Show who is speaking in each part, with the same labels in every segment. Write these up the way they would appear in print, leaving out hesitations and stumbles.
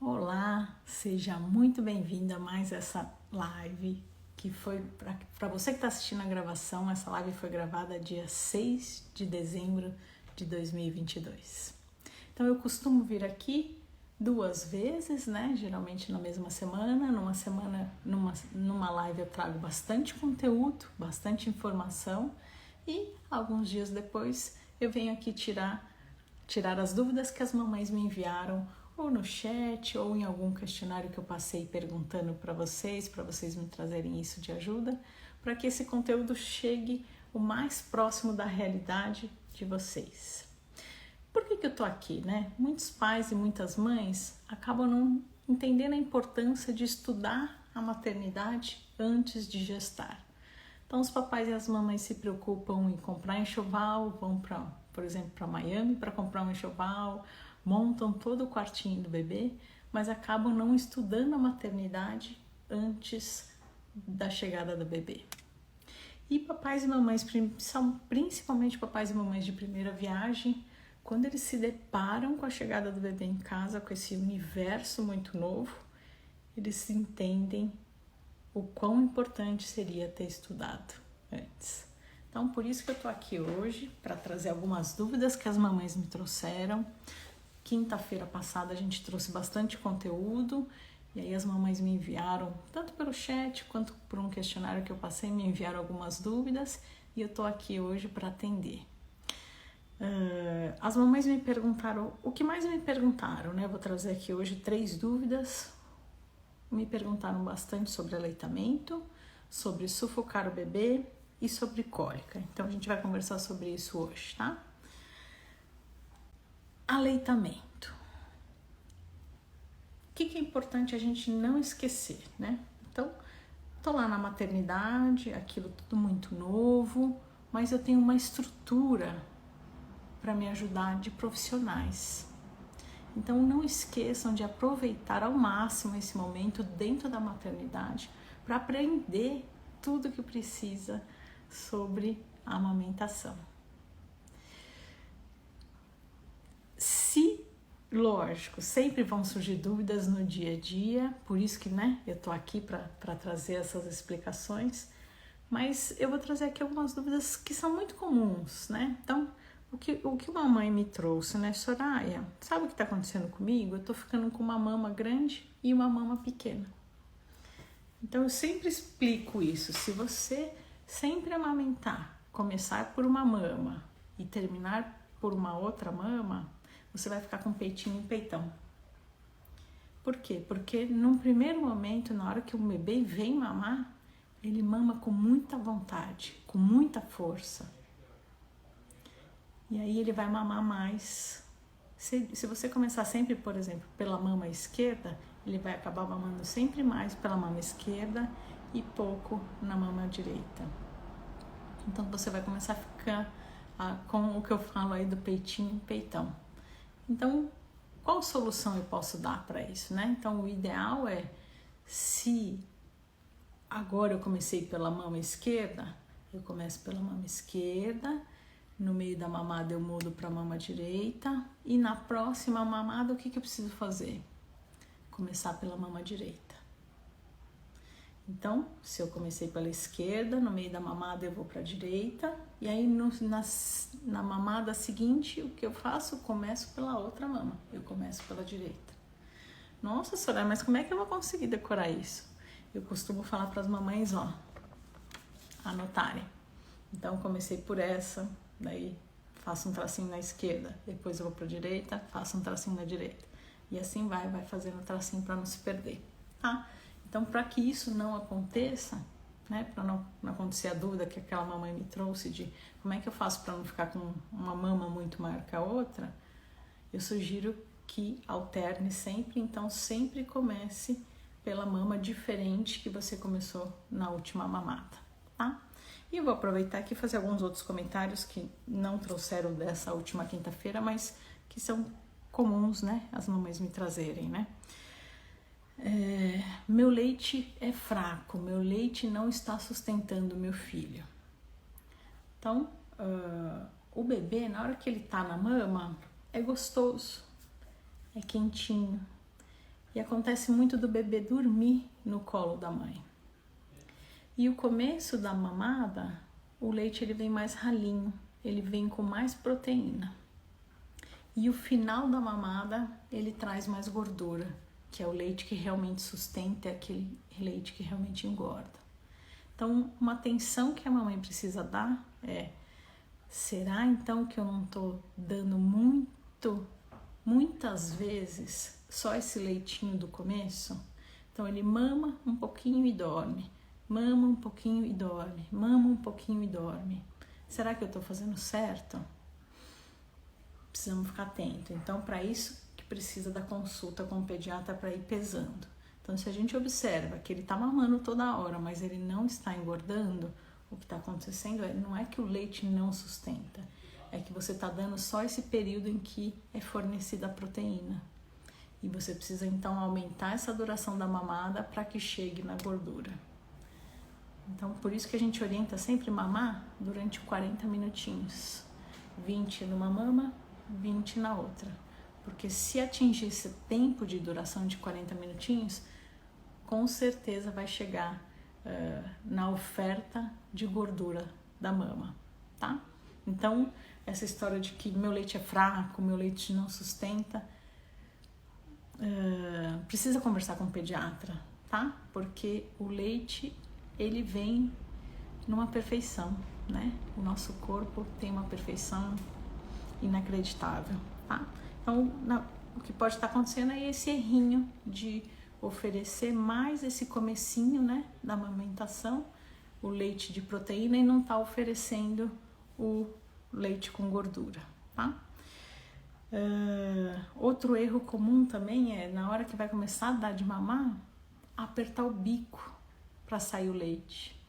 Speaker 1: Olá, seja muito bem-vindo a mais essa live que foi para você que está assistindo a gravação. Essa live foi gravada dia 6 de dezembro de 2022. Então eu costumo vir aqui 2 vezes, né? Geralmente na mesma semana. Numa live eu trago bastante conteúdo, bastante informação e alguns dias depois eu venho aqui tirar as dúvidas que as mamães me enviaram ou no chat ou em algum questionário que eu passei perguntando para vocês me trazerem isso de ajuda, para que esse conteúdo chegue o mais próximo da realidade de vocês. Por que eu tô aqui, né? Muitos pais e muitas mães acabam não entendendo a importância de estudar a maternidade antes de gestar. Então os papais e as mamães se preocupam em comprar enxoval, vão por exemplo, para Miami para comprar um enxoval, montam todo o quartinho do bebê, mas acabam não estudando a maternidade antes da chegada do bebê. E papais e mamães, principalmente papais e mamães de primeira viagem, quando eles se deparam com a chegada do bebê em casa, com esse universo muito novo, eles entendem o quão importante seria ter estudado antes. Então, por isso que eu tô aqui hoje, para trazer algumas dúvidas que as mamães me trouxeram. Quinta-feira passada a gente trouxe bastante conteúdo, e aí as mamães me enviaram, tanto pelo chat quanto por um questionário que eu passei, me enviaram algumas dúvidas, e eu tô aqui hoje para atender. As mamães me perguntaram, o que mais me perguntaram, né? Eu vou trazer aqui hoje 3 dúvidas. Me perguntaram bastante sobre aleitamento, sobre sufocar o bebê e sobre cólica. Então a gente vai conversar sobre isso hoje, tá? Aleitamento. O que é importante a gente não esquecer, né? Então, tô lá na maternidade, aquilo tudo muito novo, mas eu tenho uma estrutura para me ajudar de profissionais. Então não esqueçam de aproveitar ao máximo esse momento dentro da maternidade para aprender tudo que precisa sobre a amamentação. Lógico, sempre vão surgir dúvidas no dia a dia, por isso que, né, eu tô aqui para trazer essas explicações, mas eu vou trazer aqui algumas dúvidas que são muito comuns, né? Então, o que uma mãe me trouxe, né? Soraya, sabe o que está acontecendo comigo? Eu tô ficando com uma mama grande e uma mama pequena. Então, eu sempre explico isso. Se você sempre amamentar, começar por uma mama e terminar por uma outra mama, você vai ficar com peitinho e peitão. Por quê? Porque num primeiro momento, na hora que o bebê vem mamar, ele mama com muita vontade, com muita força. E aí ele vai mamar mais. Se você começar sempre, por exemplo, pela mama esquerda, ele vai acabar mamando sempre mais pela mama esquerda e pouco na mama direita. Então você vai começar a ficar com o que eu falo aí do peitinho e peitão. Então, qual solução eu posso dar para isso, né? Então, o ideal é, se agora eu comecei pela mama esquerda, eu começo pela mama esquerda, no meio da mamada eu mudo para a mama direita, e na próxima mamada, o que eu preciso fazer? Começar pela mama direita. Então, se eu comecei pela esquerda, no meio da mamada eu vou para a direita, e aí na mamada seguinte, o que eu faço? Eu começo pela outra mama, eu começo pela direita. Nossa, Soraya, mas como é que eu vou conseguir decorar isso? Eu costumo falar para as mamães, anotarem. Então, comecei por essa, daí faço um tracinho na esquerda, depois eu vou para a direita, faço um tracinho na direita. E assim vai fazendo tracinho para não se perder, tá? Então, para que isso não aconteça, né, para não acontecer a dúvida que aquela mamãe me trouxe de como é que eu faço para não ficar com uma mama muito maior que a outra, eu sugiro que alterne sempre. Então, sempre comece pela mama diferente que você começou na última mamada, tá? E eu vou aproveitar aqui e fazer alguns outros comentários que não trouxeram dessa última quinta-feira, mas que são comuns, né, as mamães me trazerem, né? Meu leite é fraco, meu leite não está sustentando meu filho. Então, o bebê, na hora que ele tá na mama, é gostoso, é quentinho, E acontece muito do bebê dormir no colo da mãe. E o começo da mamada, o leite ele vem mais ralinho, ele vem com mais proteína. E o final da mamada, ele traz mais gordura, que é o leite que realmente sustenta, é aquele leite que realmente engorda. Então, uma atenção que a mamãe precisa dar é: será então que eu não estou dando muitas vezes, só esse leitinho do começo? Então ele mama um pouquinho e dorme, mama um pouquinho e dorme, mama um pouquinho e dorme. Será que eu estou fazendo certo? Precisamos ficar atento. Então, para isso que precisa da consulta com o pediatra para ir pesando. Então, se a gente observa que ele está mamando toda hora, mas ele não está engordando, o que está acontecendo não é que o leite não sustenta, é que você está dando só esse período em que é fornecida a proteína. E você precisa, então, aumentar essa duração da mamada para que chegue na gordura. Então, por isso que a gente orienta sempre mamar durante 40 minutinhos. 20 numa mama, 20 na outra. Porque se atingir esse tempo de duração de 40 minutinhos, com certeza vai chegar na oferta de gordura da mama, tá? Então, essa história de que meu leite é fraco, meu leite não sustenta, precisa conversar com o pediatra, tá? Porque o leite, ele vem numa perfeição, né? O nosso corpo tem uma perfeição inacreditável, tá? Então, o que pode estar acontecendo é esse errinho de oferecer mais esse comecinho, né, da amamentação, o leite de proteína, e não tá oferecendo o leite com gordura, tá? Outro erro comum também é, na hora que vai começar a dar de mamar, apertar o bico para sair o leite.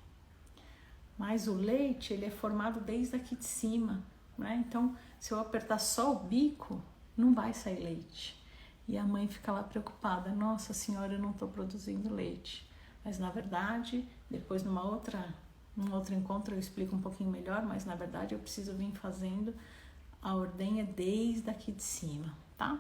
Speaker 1: Mas o leite, ele é formado desde aqui de cima, né? Então, se eu apertar só o bico, não vai sair leite. E a mãe fica lá preocupada: nossa senhora, eu não estou produzindo leite. Mas na verdade, depois num outro encontro eu explico um pouquinho melhor, mas na verdade eu preciso vir fazendo a ordenha desde aqui de cima, tá?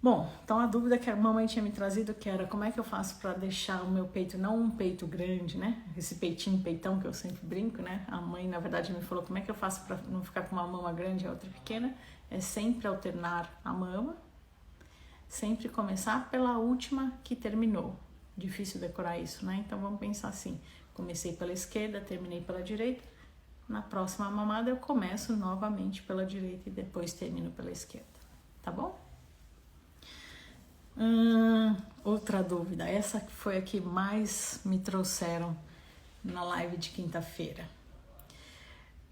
Speaker 1: Bom, então a dúvida que a mamãe tinha me trazido que era: como é que eu faço para deixar o meu peito, não um peito grande, né? Esse peitão que eu sempre brinco, né? A mãe, na verdade, me falou: como é que eu faço para não ficar com uma mama grande e a outra pequena? É sempre alternar a mama, sempre começar pela última que terminou. Difícil decorar isso, né? Então vamos pensar assim: comecei pela esquerda, terminei pela direita. Na próxima mamada eu começo novamente pela direita e depois termino pela esquerda, tá bom? Outra dúvida, essa que foi a que mais me trouxeram na live de quinta-feira.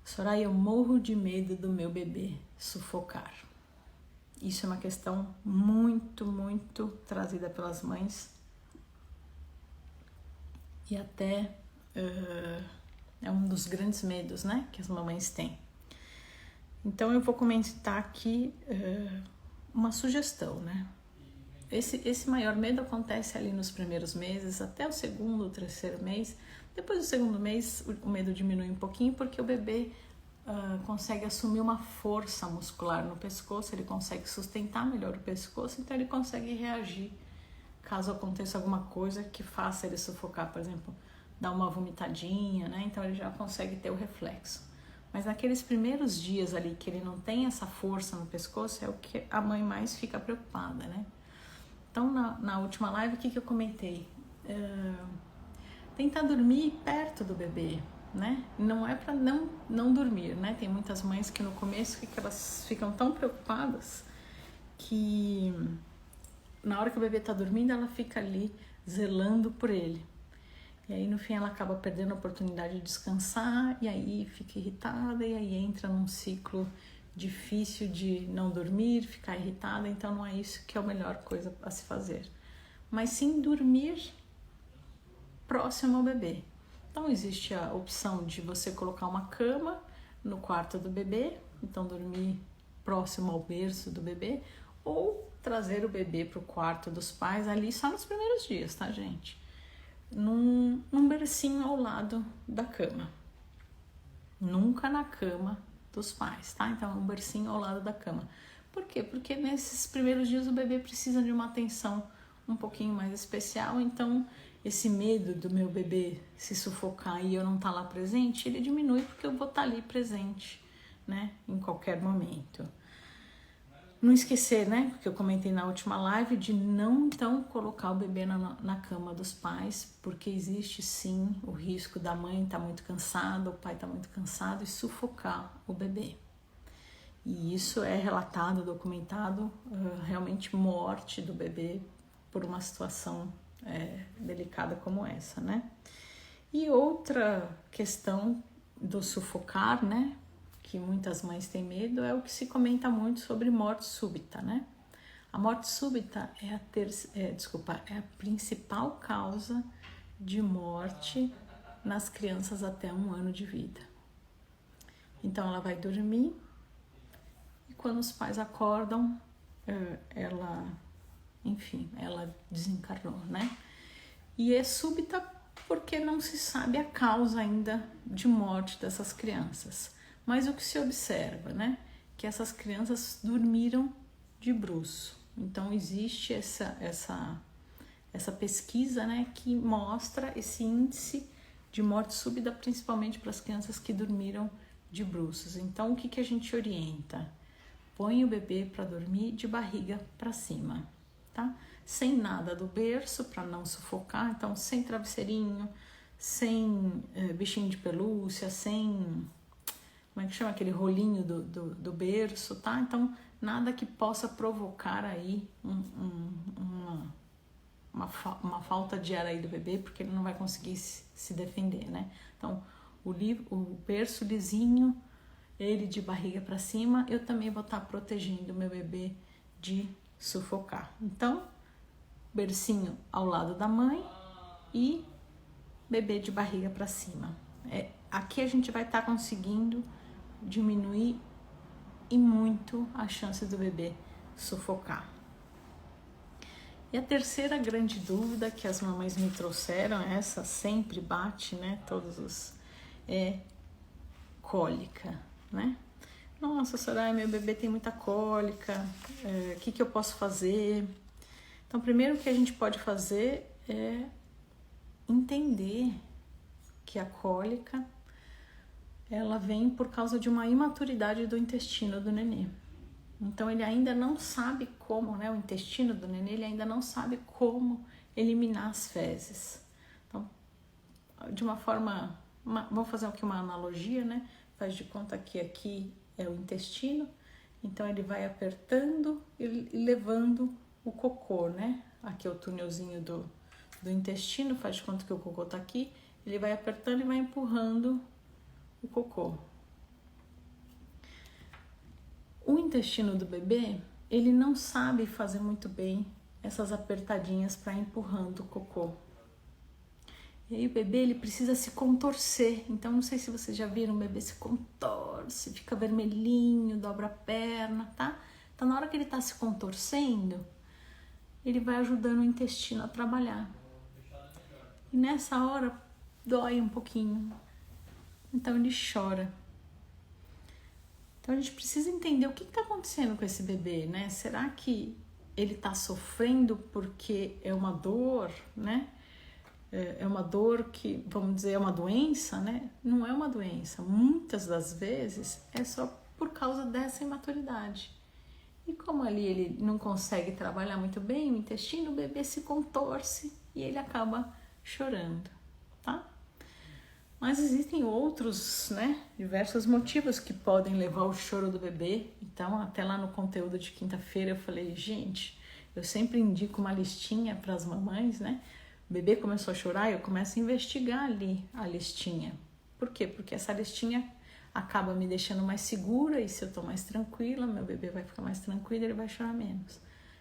Speaker 1: Soraya, eu morro de medo do meu bebê sufocar. Isso é uma questão muito, muito trazida pelas mães e até é um dos grandes medos, né, que as mamães têm. Então eu vou comentar aqui uma sugestão, né? Esse maior medo acontece ali nos primeiros meses, até o segundo, terceiro mês. Depois do segundo mês, o medo diminui um pouquinho, porque o bebê consegue assumir uma força muscular no pescoço, ele consegue sustentar melhor o pescoço, então ele consegue reagir caso aconteça alguma coisa que faça ele sufocar, por exemplo, dar uma vomitadinha, né? Então ele já consegue ter o reflexo. Mas naqueles primeiros dias ali que ele não tem essa força no pescoço, é o que a mãe mais fica preocupada, né? Então, na última live, o que eu comentei? Tentar dormir perto do bebê, né? Não é para não dormir, né? Tem muitas mães que no começo que elas ficam tão preocupadas que na hora que o bebê tá dormindo, ela fica ali zelando por ele. E aí, no fim, ela acaba perdendo a oportunidade de descansar, e aí fica irritada, e aí entra num ciclo difícil de não dormir, ficar irritada. Então não é isso que é a melhor coisa a se fazer, mas sim dormir próximo ao bebê. Então existe a opção de você colocar uma cama no quarto do bebê, então dormir próximo ao berço do bebê, ou trazer o bebê para o quarto dos pais ali só nos primeiros dias, tá, gente? Num bercinho ao lado da cama, nunca na cama dos pais, tá? Então, um bercinho ao lado da cama. Por quê? Porque nesses primeiros dias o bebê precisa de uma atenção um pouquinho mais especial, então esse medo do meu bebê se sufocar e eu não estar lá presente, ele diminui porque eu vou estar ali presente, né, em qualquer momento. Não esquecer, né, porque eu comentei na última live, de não então colocar o bebê na cama dos pais, porque existe sim o risco da mãe estar muito cansada, o pai estar muito cansado e sufocar o bebê. E isso é relatado, documentado, realmente morte do bebê por uma situação delicada como essa, né? E outra questão do sufocar, né, que muitas mães têm medo, é o que se comenta muito sobre morte súbita, né? A morte súbita é a principal causa de morte nas crianças até 1 ano de vida. Então ela vai dormir e quando os pais acordam, ela desencarnou, né? E é súbita porque não se sabe a causa ainda de morte dessas crianças. Mas o que se observa, né? Que essas crianças dormiram de bruço. Então existe essa pesquisa, né, que mostra esse índice de morte súbita, principalmente para as crianças que dormiram de bruços. Então o que a gente orienta? Põe o bebê para dormir de barriga para cima, tá? Sem nada do berço para não sufocar, então sem travesseirinho, sem bichinho de pelúcia, sem, como é que chama, aquele rolinho do berço, tá? Então nada que possa provocar aí uma falta de ar aí do bebê, porque ele não vai conseguir se defender, né? Então o berço lisinho, ele de barriga para cima, eu também vou estar protegendo o meu bebê de sufocar. Então, bercinho ao lado da mãe e bebê de barriga para cima. Aqui a gente vai estar conseguindo diminuir e muito a chance do bebê sufocar. E a terceira grande dúvida que as mamães me trouxeram, essa sempre bate, né, é cólica, né? Nossa, Soraya, meu bebê tem muita cólica, o que eu posso fazer? Então, primeiro que a gente pode fazer é entender que a cólica, ela vem por causa de uma imaturidade do intestino do nenê. Então, ele ainda não sabe como, né, o intestino do nenê, ele ainda não sabe como eliminar as fezes. Então, de uma forma, vamos fazer aqui uma analogia, né? Faz de conta que aqui é o intestino, então ele vai apertando e levando o cocô, né? Aqui é o túnelzinho do intestino, faz de conta que o cocô tá aqui, ele vai apertando e vai empurrando o cocô. O intestino do bebê, ele não sabe fazer muito bem essas apertadinhas para empurrando o cocô. E aí o bebê, ele precisa se contorcer. Então, não sei se vocês já viram, o bebê se contorce, fica vermelhinho, dobra a perna, tá? Então, na hora que ele tá se contorcendo, ele vai ajudando o intestino a trabalhar. E nessa hora, dói um pouquinho. Então, ele chora. Então, a gente precisa entender o que tá acontecendo com esse bebê, né? Será que ele tá sofrendo porque é uma dor, né? É uma dor que, vamos dizer, é uma doença, né? Não é uma doença. Muitas das vezes é só por causa dessa imaturidade. E como ali ele não consegue trabalhar muito bem o intestino, o bebê se contorce e ele acaba chorando, tá? Mas existem outros, né? Diversos motivos que podem levar ao choro do bebê. Então, até lá no conteúdo de quinta-feira eu falei, gente, eu sempre indico uma listinha para as mamães, né? O bebê começou a chorar, eu começo a investigar ali a listinha. Por quê? Porque essa listinha acaba me deixando mais segura e se eu tô mais tranquila, meu bebê vai ficar mais tranquilo, ele vai chorar menos.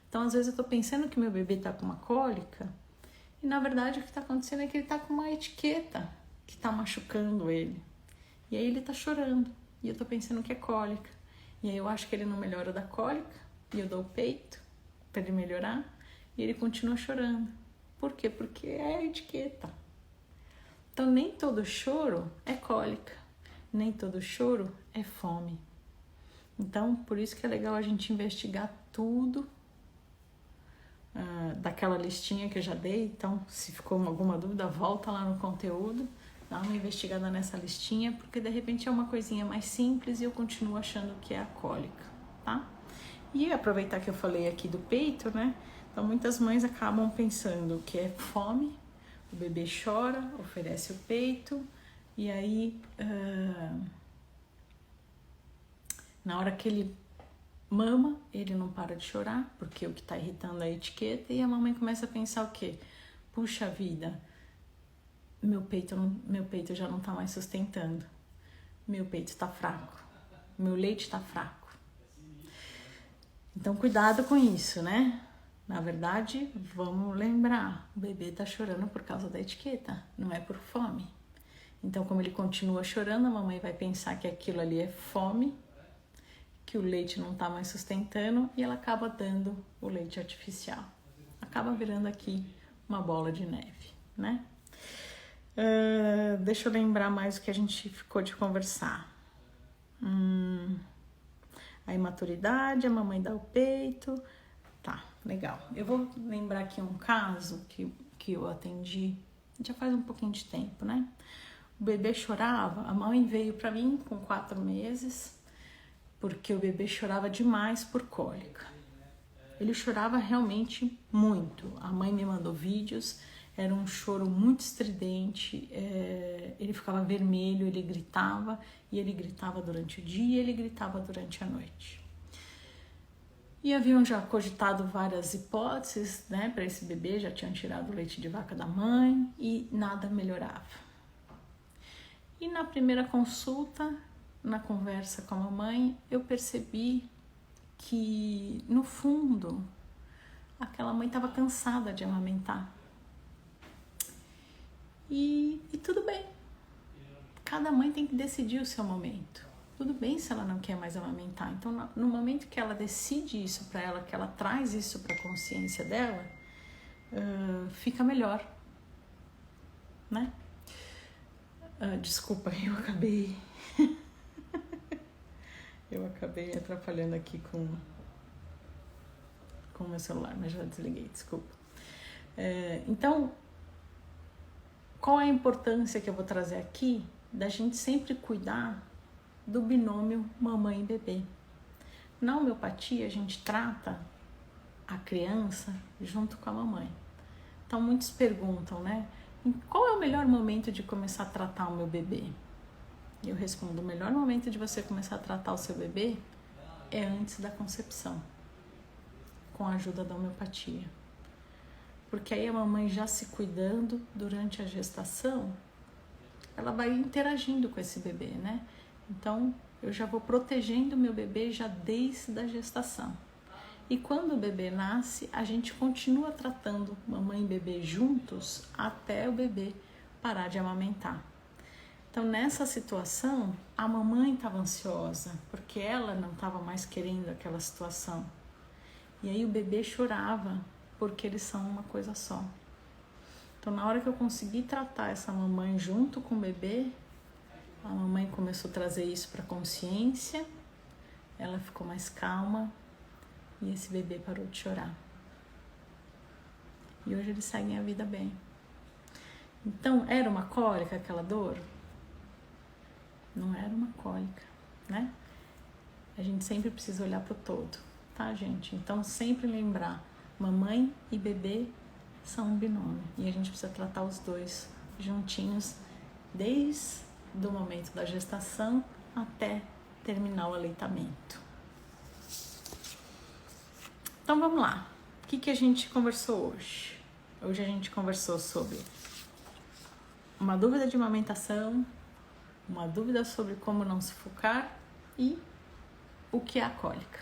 Speaker 1: Então, às vezes eu tô pensando que meu bebê tá com uma cólica e, na verdade, o que tá acontecendo é que ele tá com uma etiqueta que tá machucando ele. E aí ele tá chorando e eu tô pensando que é cólica. E aí eu acho que ele não melhora da cólica e eu dou o peito para ele melhorar e ele continua chorando. Por quê? Porque é a etiqueta. Então, nem todo choro é cólica, nem todo choro é fome. Então, por isso que é legal a gente investigar tudo daquela listinha que eu já dei. Então, se ficou alguma dúvida, volta lá no conteúdo, dá uma investigada nessa listinha, porque de repente é uma coisinha mais simples e eu continuo achando que é a cólica, tá? E aproveitar que eu falei aqui do peito, né? Então, muitas mães acabam pensando que é fome, o bebê chora, oferece o peito, e aí, na hora que ele mama, ele não para de chorar, porque o que está irritando é a etiqueta, e a mamãe começa a pensar o quê? Puxa vida, meu peito já não está mais sustentando, meu peito está fraco, meu leite está fraco. Então, cuidado com isso, né? Na verdade, vamos lembrar, o bebê está chorando por causa da etiqueta, não é por fome. Então, como ele continua chorando, a mamãe vai pensar que aquilo ali é fome, que o leite não está mais sustentando, e ela acaba dando o leite artificial. Acaba virando aqui uma bola de neve, né? Deixa eu lembrar mais o que a gente ficou de conversar. A imaturidade, a mamãe dá o peito. Tá, legal. Eu vou lembrar aqui um caso que eu atendi já faz um pouquinho de tempo, né? O bebê chorava, a mãe veio pra mim com 4 meses, porque o bebê chorava demais por cólica. Ele chorava realmente muito. A mãe me mandou vídeos, era um choro muito estridente, ele ficava vermelho, ele gritava, e ele gritava durante o dia, ele gritava durante a noite. E haviam já cogitado várias hipóteses, né, para esse bebê, já tinham tirado o leite de vaca da mãe e nada melhorava. E na primeira consulta, na conversa com a mamãe, eu percebi que, no fundo, aquela mãe estava cansada de amamentar. E tudo bem, cada mãe tem que decidir o seu momento. Tudo bem se ela não quer mais amamentar. Então, no momento que ela decide isso para ela, que ela traz isso para a consciência dela, fica melhor, né? Desculpa, eu acabei atrapalhando aqui com o meu celular, mas já desliguei, desculpa. Então, qual é a importância que eu vou trazer aqui da gente sempre cuidar do binômio mamãe e bebê? Na homeopatia, a gente trata a criança junto com a mamãe. Então, muitos perguntam, né? Qual é o melhor momento de começar a tratar o meu bebê? Eu respondo, o melhor momento de você começar a tratar o seu bebê é antes da concepção, com a ajuda da homeopatia. Porque aí a mamãe já se cuidando durante a gestação, ela vai interagindo com esse bebê, né? Então, eu já vou protegendo o meu bebê já desde a gestação. E quando o bebê nasce, a gente continua tratando mamãe e bebê juntos até o bebê parar de amamentar. Então, nessa situação, a mamãe estava ansiosa, porque ela não estava mais querendo aquela situação. E aí o bebê chorava, porque eles são uma coisa só. Então, na hora que eu consegui tratar essa mamãe junto com o bebê, a mamãe começou a trazer isso para a consciência, ela ficou mais calma e esse bebê parou de chorar. E hoje eles seguem a vida bem. Então, era uma cólica aquela dor? Não era uma cólica, né? A gente sempre precisa olhar para o todo, tá, gente? Então, sempre lembrar, mamãe e bebê são um binômio. E a gente precisa tratar os dois juntinhos, desde o momento da gestação até terminar o aleitamento. Então, vamos lá. O que a gente conversou hoje? Hoje a gente conversou sobre uma dúvida de amamentação, uma dúvida sobre como não sufocar e o que é a cólica.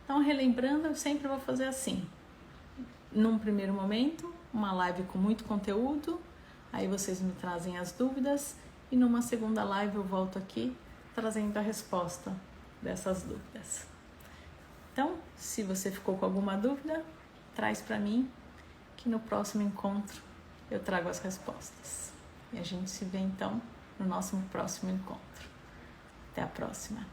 Speaker 1: Então, relembrando, eu sempre vou fazer assim. Num primeiro momento, uma live com muito conteúdo, aí vocês me trazem as dúvidas e numa segunda live eu volto aqui trazendo a resposta dessas dúvidas. Então, se você ficou com alguma dúvida, traz para mim que no próximo encontro eu trago as respostas. E a gente se vê então no nosso próximo encontro. Até a próxima!